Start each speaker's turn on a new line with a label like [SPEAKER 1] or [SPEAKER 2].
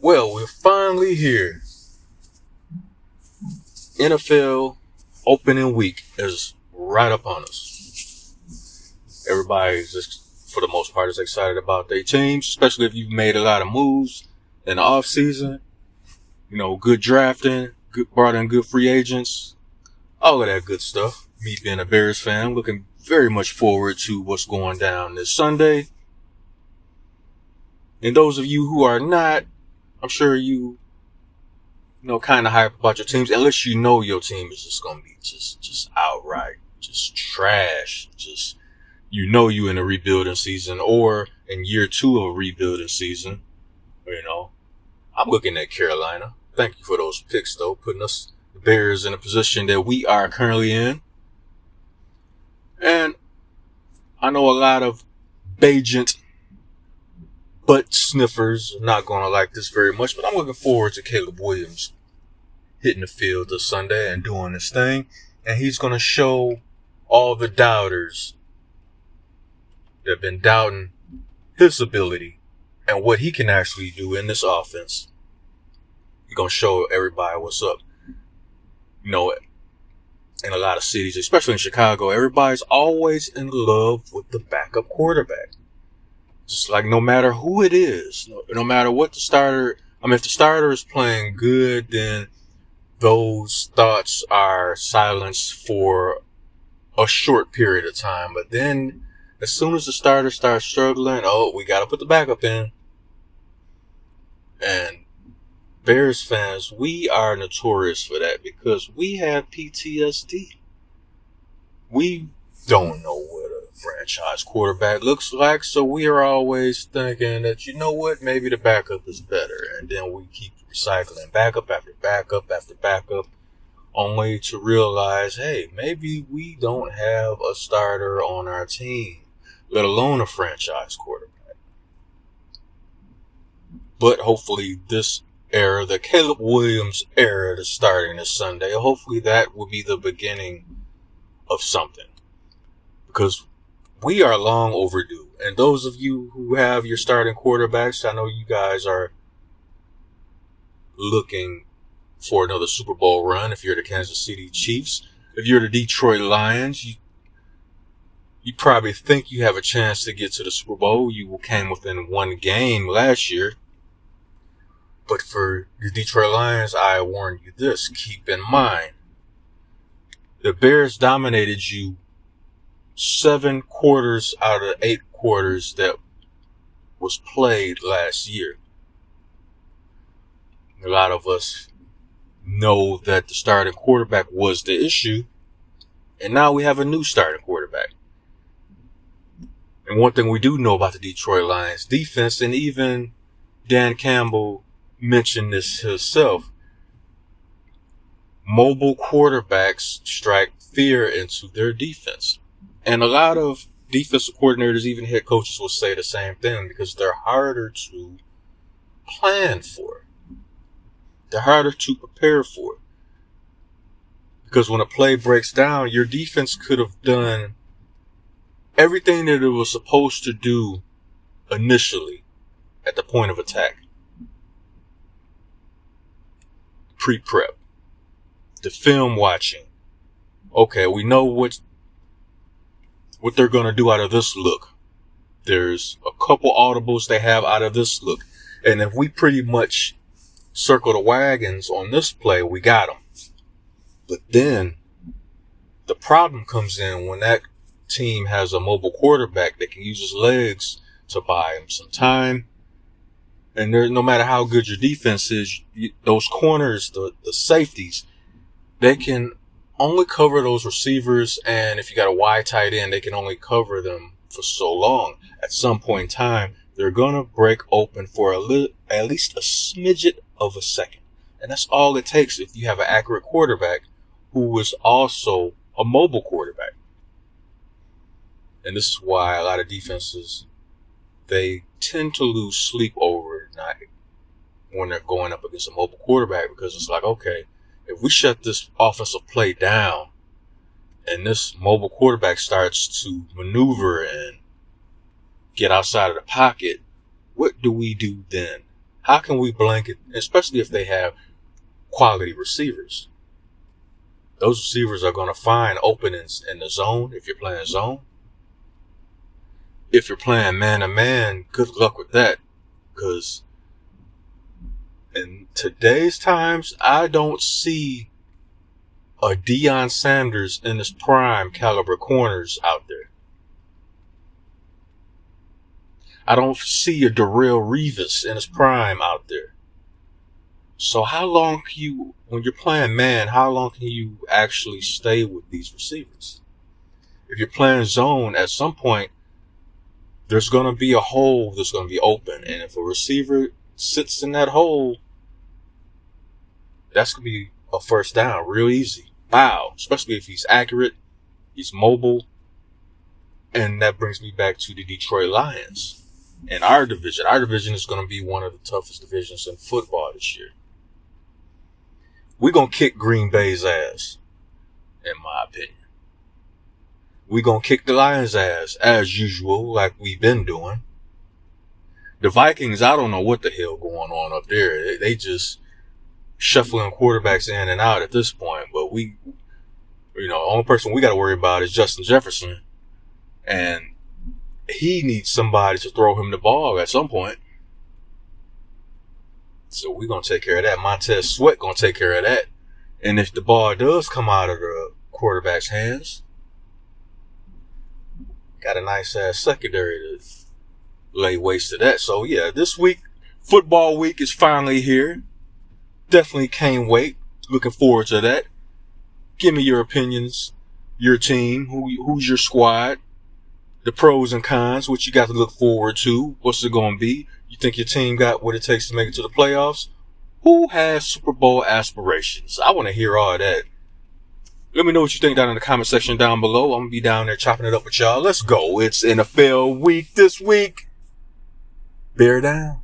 [SPEAKER 1] Well, we're finally here. NFL opening week is right upon us. Everybody's just, for the most part, is excited about their teams, especially if you've made a lot of moves in the off season. You know, good drafting, brought in good free agents, all of that good stuff. Me being a Bears fan, looking very much forward to what's going down this Sunday. And those of you who are not, I'm sure you kind of hype about your teams, unless you know your team is just going to be just outright, just trash. Just, you in a rebuilding season or in year 2 of a rebuilding season. I'm looking at Carolina. Thank you for those picks, though, putting us, the Bears, in a position that we are currently in. And I know a lot of Bajent butt sniffers are not going to like this very much, but I'm looking forward to Caleb Williams hitting the field this Sunday and doing his thing. And he's going to show all the doubters that have been doubting his ability and what he can actually do in this offense. He's going to show everybody what's up. In a lot of cities, especially in Chicago, everybody's always in love with the backup quarterback. Just like no matter who it is, no matter what the starter, if the starter is playing good, then those thoughts are silenced for a short period of time. But then as soon as the starter starts struggling, we got to put the backup in. And Bears fans, we are notorious for that because we have PTSD. We don't know what a franchise quarterback looks like, so we are always thinking that, maybe the backup is better. And then we keep recycling backup after backup after backup, only to realize, hey, maybe we don't have a starter on our team, let alone a franchise quarterback. But hopefully this era, the Caleb Williams era that's starting this Sunday, hopefully that will be the beginning of something. Because we are long overdue. And those of you who have your starting quarterbacks, I know you guys are looking for another Super Bowl run. If you're the Kansas City Chiefs, if you're the Detroit Lions, you probably think you have a chance to get to the Super Bowl. You came within one game last year. But for the Detroit Lions, I warn you this. Keep in mind, the Bears dominated you 7 quarters out of 8 quarters that was played last year. A lot of us know that the starting quarterback was the issue, and now we have a new starting quarterback. And one thing we do know about the Detroit Lions defense, and even Dan Campbell mentioned this himself, mobile quarterbacks strike fear into their defense. And a lot of defensive coordinators, even head coaches, will say the same thing because they're harder to plan for. They're harder to prepare for. Because when a play breaks down, your defense could have done everything that it was supposed to do initially at the point of attack. Pre-prep, the film watching. Okay, we know what they're going to do out of this look. There's a couple audibles they have out of this look. And if we pretty much circle the wagons on this play, we got them. But then the problem comes in when that team has a mobile quarterback that can use his legs to buy him some time. And no matter how good your defense is, those corners, the safeties, they can only cover those receivers. And if you got a wide tight end, they can only cover them for so long. At some point in time, they're going to break open for at least a smidget of a second. And that's all it takes if you have an accurate quarterback who is also a mobile quarterback. And this is why a lot of defenses, they tend to lose sleep over night when they're going up against a mobile quarterback, because it's like, okay, if we shut this offensive play down and this mobile quarterback starts to maneuver and get outside of the pocket, what do we do then? How can we blanket, especially if they have quality receivers? Those receivers are going to find openings in the zone if you're playing zone. If you're playing man-to-man, good luck with that. Because in today's times, I don't see a Deion Sanders in his prime caliber corners out there. I don't see a Darrelle Revis in his prime out there. So how long can you, when you're playing man, how long can you actually stay with these receivers? If you're playing zone, at some point, there's going to be a hole that's going to be open. And if a receiver sits in that hole, that's going to be a first down real easy. Wow. Especially if he's accurate, he's mobile. And that brings me back to the Detroit Lions and our division. Our division is going to be one of the toughest divisions in football this year. We're going to kick Green Bay's ass, in my opinion. We're going to kick the Lions' ass, as usual, like we've been doing. The Vikings, I don't know what the hell going on up there. They just shuffling quarterbacks in and out at this point. But the only person we got to worry about is Justin Jefferson. And he needs somebody to throw him the ball at some point. So we're going to take care of that. Montez Sweat going to take care of that. And if the ball does come out of the quarterback's hands, got a nice ass secondary to lay waste to that. So yeah, this week, football week is finally here. Definitely can't wait. Looking forward to that. Give me your opinions, your team, who's your squad, the pros and cons, what you got to look forward to, what's it going to be. You think your team got what it takes to make it to the playoffs? Who has Super Bowl aspirations? I want to hear all that. Let me know what you think down in the comment section down below. I'm going to be down there chopping it up with y'all. Let's go. It's NFL week this week. Bear down.